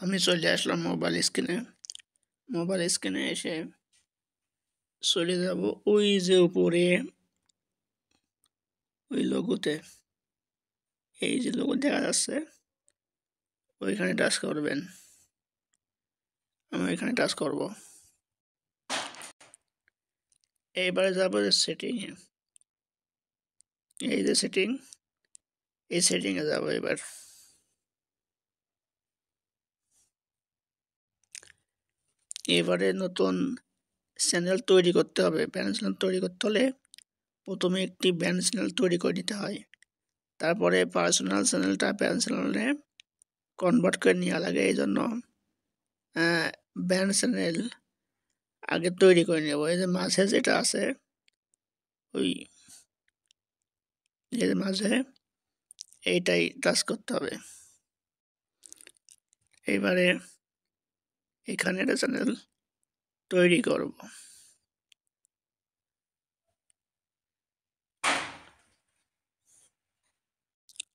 আমি চলে আসলাম মোবাইল স্ক্রিনে এসে চলে যাব ওই যে উপরে ওই লোগোতে, এই যে লোগো দেখা যাচ্ছে ওইখানে টাচ করবেন। আমি এখানে টাচ করব। এইবারে যাব যে সেটিংয়ে, এই যে এই সেটিংয়ে যাব। এবারে নতুন চ্যানেল তৈরি করতে হবে। ব্যান্ড চ্যানেল তৈরি করতে হলে প্রথমে একটি ব্যান্ড চ্যানেল তৈরি করে নিতে হয়, তারপরে পার্সোনাল চ্যানেলটা ব্যান্ড চ্যানেলে কনভার্ট করে নেওয়া লাগে। এই জন্য ব্যান্ড চ্যানেল আগে তৈরি করে নেব। এই যে মাঝে যেটা আছে, ওই যে মাঝে এইটাই টাচ করতে হবে। এবারে এখানে একটা চ্যানেল তৈরি করব।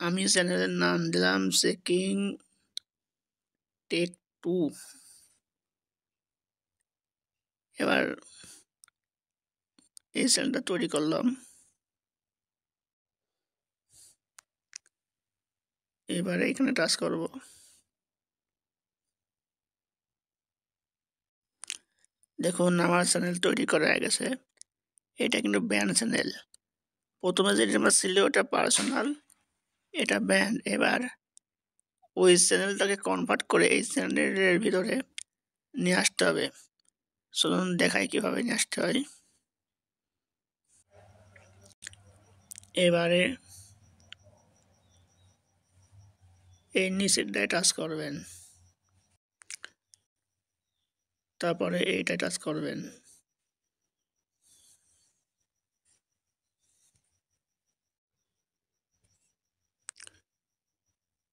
আমি চ্যানেলের নাম দিলাম চেকিং টেক 2। এবার এই চ্যানেলটা তৈরি করলাম। এবারে এখানে টাচ করব। দেখুন আমার চ্যানেল তৈরি করা হয়ে গেছে। এটা কিন্তু ব্যান্ড চ্যানেল। প্রথমে যেটা ছিল ওটা পার্সোনাল, এটা ব্যান্ড। এবার ওই চ্যানেলটাকে কনভার্ট করে এই চ্যানেলের ভিতরে নিয়ে আসতে হবে। চলুন দেখাই কিভাবে নিয়ে আসতে হয়। এবারে এই নিচেরটায় টাচ করবেন, তারপরে এইটায় টাচ করবেন,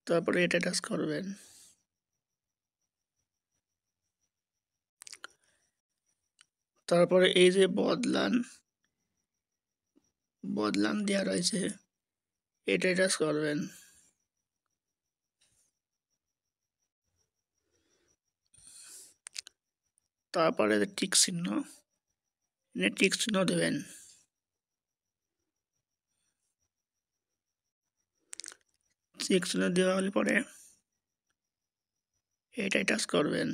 তারপরে এটা টাচ করবেন। তারপরে এই যে বদলান দেওয়া রয়েছে, এটাই টাচ করবেন। তারপরে টিক চিহ্ন দেবেন। টিক চিহ্ন দেওয়া হলে পরে এটাই টাচ করবেন।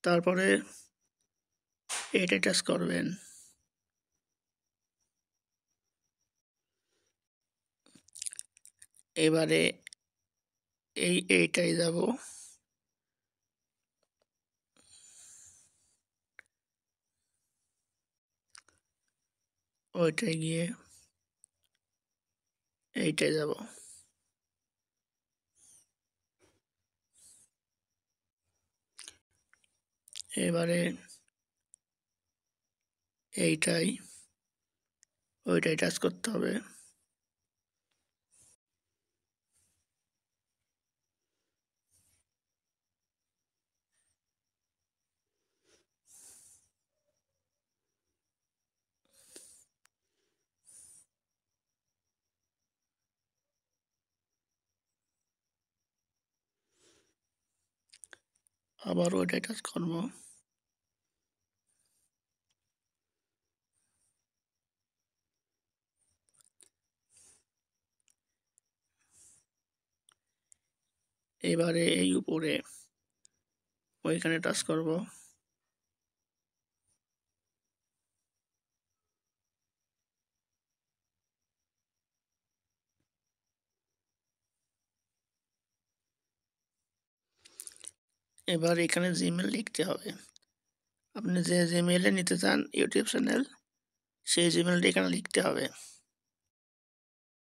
তারপরে এটাই টাচ করবেন। এবারে এইটাই যাব। ওইটাই গিয়ে এইটাই যাব। এবারে ওইটাই টাচ করতে হবে। আবার ওইটাই টাচ করব। এবারে এই উপরে ওইখানে টাচ করব। এবার এখানে জিমেল লিখতে হবে। আপনি যে জিমেলে নিতে চান ইউটিউব চ্যানেল, সেই জিমেলটা এখানে লিখতে হবে।